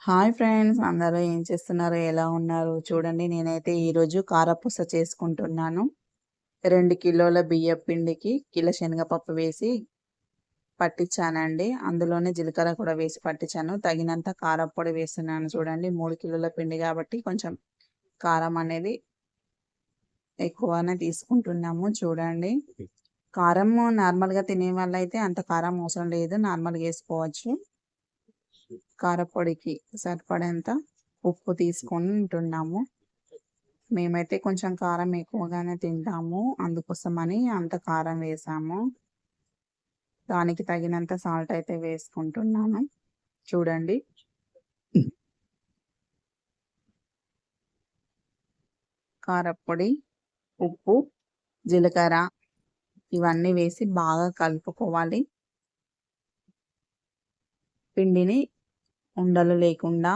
Hi friends, అందరూ ఏం చేస్తున్నారు? ఎలా ఉన్నారు? చూడండి, నేనైతే ఈరోజు కారపూస చేసుకుంటున్నాను. 2 కిలోల బియ్యపు పిండికి కిలో శనగపప్పు వేసి పట్టించానండి. అందులోనే జీలకర్ర కూడా వేసి పట్టించాను. తగినంత కారప్పొడి వేస్తున్నాను. చూడండి, 3 కిలోల పిండి కాబట్టి కొంచెం కారం అనేది ఎక్కువనే తీసుకుంటున్నాము. చూడండి, కారం నార్మల్‌గా తినే వాళ్ళైతే అంత కారం అవసరం లేదు. నార్మల్‌గా వేసుకోవచ్చు. కారపొడికి సరిపడేంత ఉప్పు తీసుకొని ఉంటున్నాము. మేమైతే కొంచెం కారం ఎక్కువగానే తింటాము. అందుకోసమని అంత కారం వేసాము. దానికి తగినంత సాల్ట్ అయితే వేసుకుంటున్నాను. చూడండి, కారప్పొడి, ఉప్పు, జీలకర్ర ఇవన్నీ వేసి బాగా కలుపుకోవాలి. పిండిని ఉండలు లేకుండా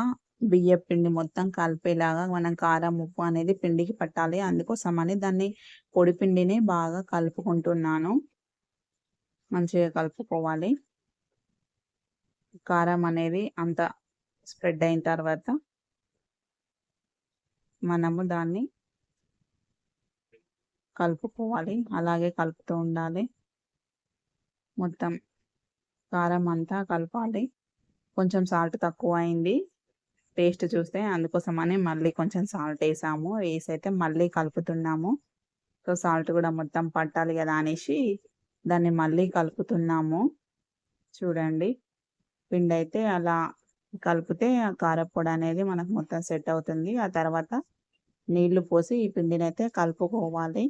బియ్యపు పిండి మొత్తం కలిపేలాగా మనం కారం, ఉప్పు అనేది పిండికి పట్టాలి. అందుకోసమని దాన్ని పొడి పిండిని బాగా కలుపుకుంటున్నాను. మంచిగా కలుపుకోవాలి. కారం అనేది అంత స్ప్రెడ్ అయిన తర్వాత మనము దాన్ని కలుపుకోవాలి. అలాగే కలుపుతూ ఉండాలి. మొత్తం కారం అంతా కలపాలి. కొంచెం సాల్ట్ తక్కువ అయింది టేస్ట్ చూస్తే, అందుకోసమని మళ్ళీ కొంచెం సాల్ట్ వేసాము. వేసైతే మళ్ళీ కలుపుతున్నాము. సో సాల్ట్ కూడా మొత్తం పట్టాలి కదా అనేసి దాన్ని మళ్ళీ కలుపుతున్నాము. చూడండి, పిండి అయితే అలా కలిపితే ఆ కారప్పొడి అనేది మనకు మొత్తం సెట్ అవుతుంది. ఆ తర్వాత నీళ్లు పోసి ఈ పిండిని అయితే కలుపుకోవాలి.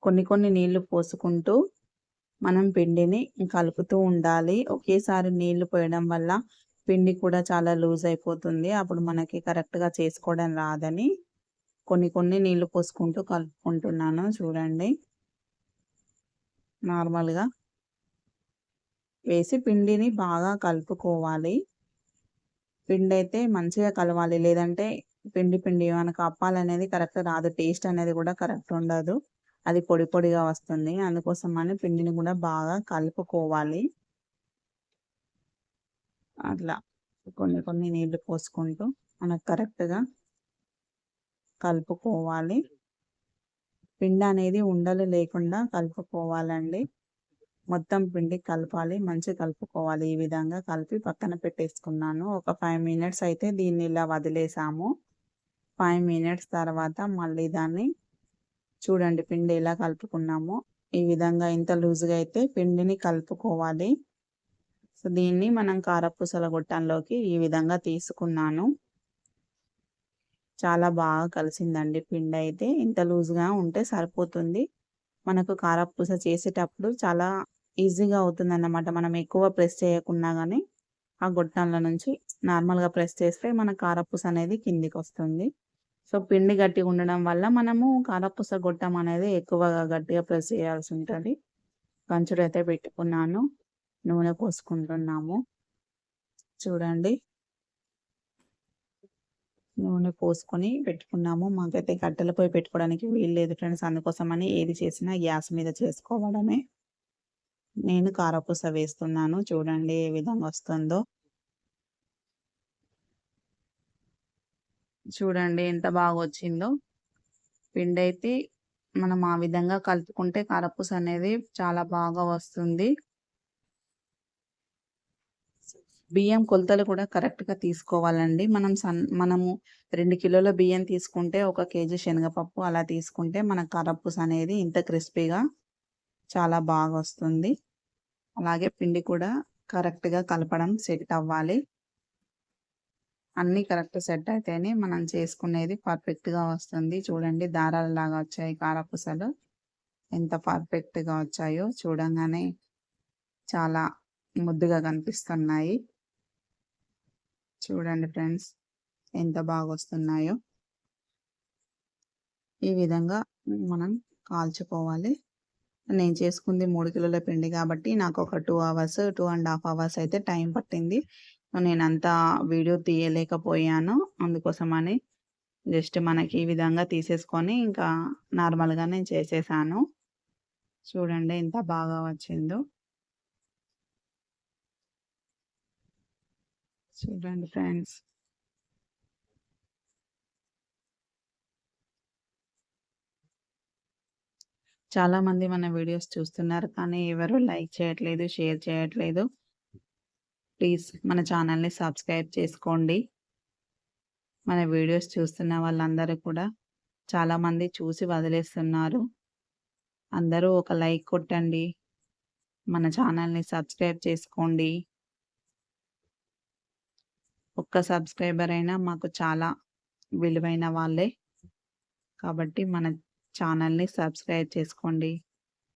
కొన్ని కొన్ని నీళ్లు పోసుకుంటూ మనం పిండిని కలుపుతూ ఉండాలి. ఒకేసారి నీళ్లు పోయడం వల్ల పిండి కూడా చాలా లూజ్ అయిపోతుంది. అప్పుడు మనకి కరెక్ట్‌గా చేసుకోవడం రాదని కొన్ని కొన్ని నీళ్లు పోసుకుంటూ కలుపుకుంటున్నాను. చూడండి, నార్మల్‌గా వేసి పిండిని బాగా కలుపుకోవాలి. పిండి అయితే మంచిగా కలవాలి. లేదంటే పిండి పిండి మనకు అప్పాలనేది కరెక్ట్ రాదు. టేస్ట్ అనేది కూడా కరెక్ట్ ఉండదు. అది పొడి పొడిగా వస్తుంది. అందుకోసమని పిండిని కూడా బాగా కలుపుకోవాలి. అట్లా కొన్ని కొన్ని నీళ్లు పోసుకుంటూ మనకు కరెక్ట్‌గా కలుపుకోవాలి. పిండి అనేది ఉండలు లేకుండా కలుపుకోవాలండి. మొత్తం పిండి కలపాలి. మంచిగా కలుపుకోవాలి. ఈ విధంగా కలిపి పక్కన పెట్టేసుకున్నాను. ఒక 5 మినిట్స్ అయితే దీన్ని ఇలా వదిలేసాము. 5 మినిట్స్ తర్వాత మళ్ళీ దాన్ని చూడండి, పిండి ఎలా కలుపుకున్నామో ఈ విధంగా ఇంత లూజ్‌గా అయితే పిండిని కలుపుకోవాలి. సో దీన్ని మనం కారపూసల గొట్టంలోకి ఈ విధంగా తీసుకున్నాను. చాలా బాగా కలిసిందండి పిండి అయితే. ఇంత లూజ్‌గా ఉంటే సరిపోతుంది. మనకు కారపూస చేసేటప్పుడు చాలా ఈజీగా అవుతుందన్నమాట. మనం ఎక్కువ ప్రెస్ చేయకున్నా గానీ ఆ గొట్టంలో నుంచి నార్మల్‌గా ప్రెస్ చేస్తే మన కారపూస అనేది కిందికొస్తుంది. సో పిండి గట్టిగా ఉండడం వల్ల మనము కారపూస గొట్టం అనేది ఎక్కువగా గట్టిగా ప్రెస్ చేయాల్సి ఉంటది. కంచుడైతే పెట్టుకున్నాను. నూనె పోసుకుంటున్నాము. చూడండి, నూనె పోసుకొని పెట్టుకున్నాము. మాకైతే కట్టెల పొయ్యి పెట్టుకోవడానికి వీలు లేదు ఫ్రెండ్స్. అందుకోసమని ఏది చేసినా గ్యాస్ మీద చేసుకోవడమే. నేను కారపూస వేస్తున్నాను. చూడండి ఏ విధంగా వస్తుందో. చూడండి ఎంత బాగా వచ్చిందో. పిండైతే మనం ఆ విధంగా కలుపుకుంటే కారపూస అనేది చాలా బాగా వస్తుంది. బియ్యం కొలతలు కూడా కరెక్ట్‌గా తీసుకోవాలండి. మనము 2 కిలోల బియ్యం తీసుకుంటే 1 కేజీ శనగపప్పు అలా తీసుకుంటే మన కారపూస అనేది ఇంత క్రిస్పీగా చాలా బాగొస్తుంది. అలాగే పిండి కూడా కరెక్ట్‌గా కలపడం సెట్ అవ్వాలి. అన్నీ కరెక్ట్ సెట్ అయితేనే మనం చేసుకునేది పర్ఫెక్ట్‌గా వస్తుంది. చూడండి, దారాలలాగా వచ్చాయి కారపూసలు. ఎంత పర్ఫెక్ట్‌గా వచ్చాయో చూడంగానే చాలా ముద్దుగా కనిపిస్తున్నాయి. చూడండి ఫ్రెండ్స్, ఎంత బాగొస్తున్నాయో. ఈ విధంగా మనం కాల్చుకోవాలి. నేను చేసుకుంది 3 కిలోల పిండి కాబట్టి నాకు ఒక 2 అవర్స్, 2½ అవర్స్ అయితే టైం పట్టింది. నేనంతా వీడియో తీయలేకపోయాను. అందుకోసమని జస్ట్ మనకి ఈ విధంగా తీసేసుకొని ఇంకా నార్మల్‌గా నేను చేసేసాను. చూడండి ఎంత బాగా వచ్చిందో. చూడండి ఫ్రెండ్స్. చాలామంది మన వీడియోస్ చూస్తున్నారు. కానీ ఎవరు లైక్ చేయట్లేదు, షేర్ చేయట్లేదు. ప్లీజ్ మన ఛానల్‌ని సబ్స్క్రైబ్ చేసుకోండి. మన వీడియోస్ చూస్తున్న వాళ్ళందరూ కూడా చాలామంది చూసి వదిలేస్తున్నారు. అందరూ ఒక లైక్ కొట్టండి. మన ఛానల్‌ని సబ్స్క్రైబ్ చేసుకోండి. ఒక్క సబ్స్క్రైబర్ అయినా మాకు చాలా విలువైన వాళ్ళే. కాబట్టి మన ఛానల్‌ని సబ్స్క్రైబ్ చేసుకోండి.